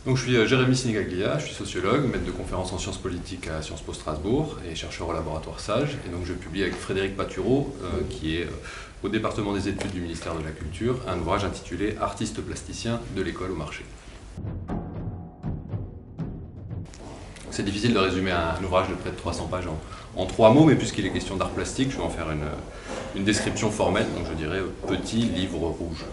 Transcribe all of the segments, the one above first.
Donc je suis Jérémy Sinigaglia, je suis sociologue, maître de conférences en sciences politiques à Sciences Po Strasbourg et chercheur au laboratoire SAGE. Et donc je publie avec Frédéric Patureau, qui est au département des études du ministère de la Culture, un ouvrage intitulé « Artistes plasticiens de l'école au marché ». C'est difficile de résumer un ouvrage de près de 300 pages en 3 mots, mais puisqu'il est question d'art plastique, je vais en faire une description formelle, donc je dirais petit livre rouge.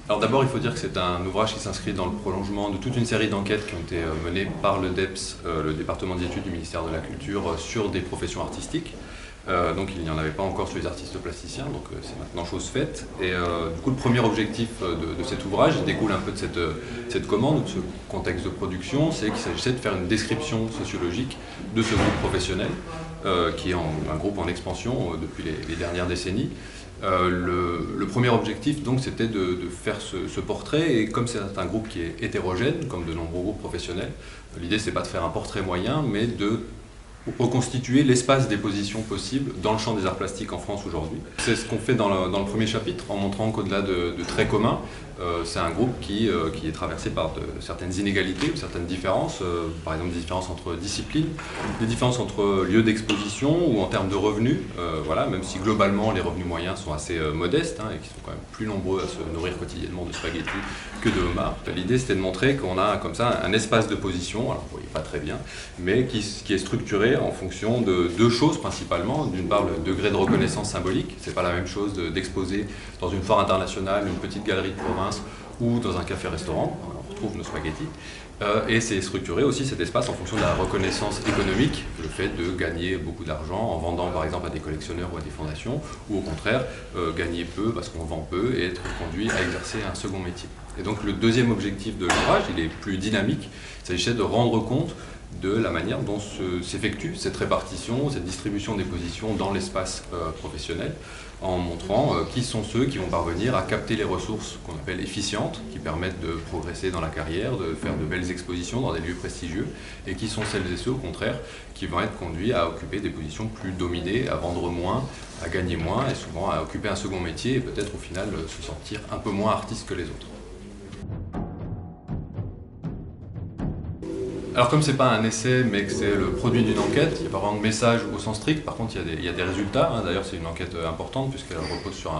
Alors d'abord, il faut dire que c'est un ouvrage qui s'inscrit dans le prolongement de toute une série d'enquêtes qui ont été menées par le DEPS, le département des études du ministère de la Culture, sur des professions artistiques. Donc il n'y en avait pas encore sur les artistes plasticiens, donc c'est maintenant chose faite. Et du coup, le premier objectif de cet ouvrage, il découle un peu de cette commande, de ce contexte de production, c'est qu'il s'agissait de faire une description sociologique de ce groupe professionnel, qui est un groupe en expansion depuis les dernières décennies. Le premier objectif, donc, c'était de faire ce portrait, et comme c'est un groupe qui est hétérogène, comme de nombreux groupes professionnels, l'idée c'est pas de faire un portrait moyen, mais de reconstituer l'espace des positions possibles dans le champ des arts plastiques en France aujourd'hui. C'est ce qu'on fait dans le premier chapitre, en montrant qu'au-delà de traits communs, c'est un groupe qui est traversé par certaines inégalités ou certaines différences, par exemple des différences entre disciplines, des différences entre lieux d'exposition ou en termes de revenus, voilà, même si globalement les revenus moyens sont assez modestes et qui sont quand même plus nombreux à se nourrir quotidiennement de spaghettis que de homards. L'idée c'était de montrer qu'on a comme ça un espace de position, alors vous voyez pas très bien, mais qui est structuré en fonction de deux choses principalement. D'une part, le degré de reconnaissance symbolique. C'est pas la même chose d'exposer dans une foire internationale, une petite galerie de province ou dans un café-restaurant. On retrouve nos spaghettis. Et c'est structuré aussi cet espace en fonction de la reconnaissance économique, le fait de gagner beaucoup d'argent en vendant par exemple à des collectionneurs ou à des fondations, ou au contraire gagner peu parce qu'on vend peu et être conduit à exercer un second métier. Et donc le deuxième objectif de l'ouvrage, il est plus dynamique, il s'agissait de rendre compte de la manière dont s'effectue cette répartition, cette distribution des positions dans l'espace professionnel, en montrant qui sont ceux qui vont parvenir à capter les ressources qu'on appelle efficientes, qui permettent de progresser dans la carrière, de faire de belles expositions dans des lieux prestigieux, et qui sont celles et ceux, au contraire, qui vont être conduits à occuper des positions plus dominées, à vendre moins, à gagner moins, et souvent à occuper un second métier, et peut-être au final se sentir un peu moins artiste que les autres. Alors comme c'est pas un essai mais que c'est le produit d'une enquête, il n'y a pas vraiment de message au sens strict, par contre il y a des résultats, d'ailleurs c'est une enquête importante puisqu'elle repose sur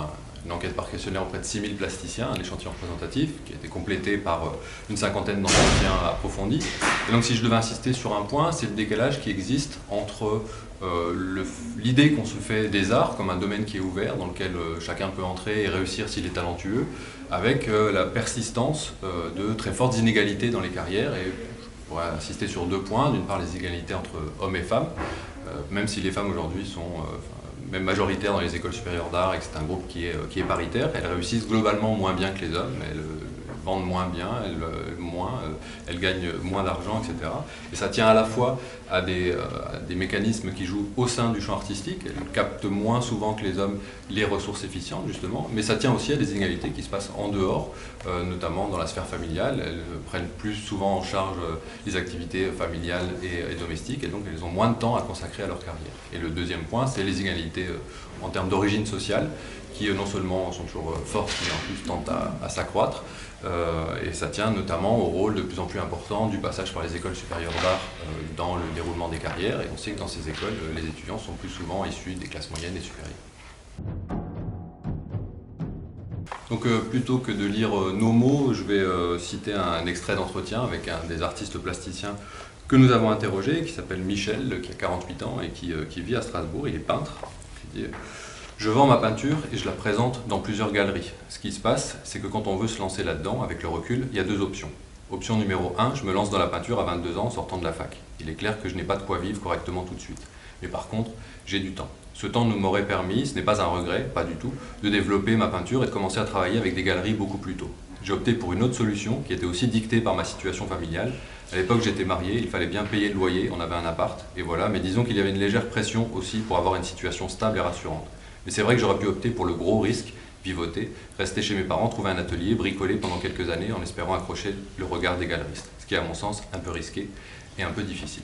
une enquête par questionnaire auprès de 6000 plasticiens, un échantillon représentatif qui a été complété par une cinquantaine d'entretiens approfondis. Et donc si je devais insister sur un point, c'est le décalage qui existe entre l'idée qu'on se fait des arts comme un domaine qui est ouvert, dans lequel chacun peut entrer et réussir s'il est talentueux, avec la persistance de très fortes inégalités dans les carrières. Et je pourrais insister sur 2 points. D'une part, les inégalités entre hommes et femmes, même si les femmes aujourd'hui sont même majoritaires dans les écoles supérieures d'art et que c'est un groupe qui est paritaire, elles réussissent globalement moins bien que les hommes, elles vendent moins bien, elles gagnent moins d'argent, etc. Et ça tient à la fois à des mécanismes qui jouent au sein du champ artistique, elles captent moins souvent que les hommes les ressources efficientes justement, mais ça tient aussi à des inégalités qui se passent en dehors, notamment dans la sphère familiale. Elles prennent plus souvent en charge les activités familiales et domestiques, et donc elles ont moins de temps à consacrer à leur carrière. Et le deuxième point, c'est les inégalités en termes d'origine sociale, qui non seulement sont toujours fortes, mais en plus tentent à s'accroître. Et ça tient notamment au rôle de plus en plus important du passage par les écoles supérieures d'art dans le déroulement des carrières. Et on sait que dans ces écoles, les étudiants sont plus souvent issus des classes moyennes et supérieures. Donc plutôt que de lire nos mots, je vais citer un extrait d'entretien avec un des artistes plasticiens que nous avons interrogé, qui s'appelle Michel, qui a 48 ans et qui vit à Strasbourg. Il est peintre. Il dit: je vends ma peinture et je la présente dans plusieurs galeries. Ce qui se passe, c'est que quand on veut se lancer là-dedans, avec le recul, il y a 2 options. Option numéro 1, je me lance dans la peinture à 22 ans en sortant de la fac. Il est clair que je n'ai pas de quoi vivre correctement tout de suite. Mais par contre, j'ai du temps. Ce temps m'aurait permis, ce n'est pas un regret, pas du tout, de développer ma peinture et de commencer à travailler avec des galeries beaucoup plus tôt. J'ai opté pour une autre solution qui était aussi dictée par ma situation familiale. À l'époque, j'étais marié, il fallait bien payer le loyer, on avait un appart, et voilà, mais disons qu'il y avait une légère pression aussi pour avoir une situation stable et rassurante. Mais c'est vrai que j'aurais pu opter pour le gros risque, pivoter, rester chez mes parents, trouver un atelier, bricoler pendant quelques années en espérant accrocher le regard des galeristes. Ce qui est à mon sens un peu risqué et un peu difficile.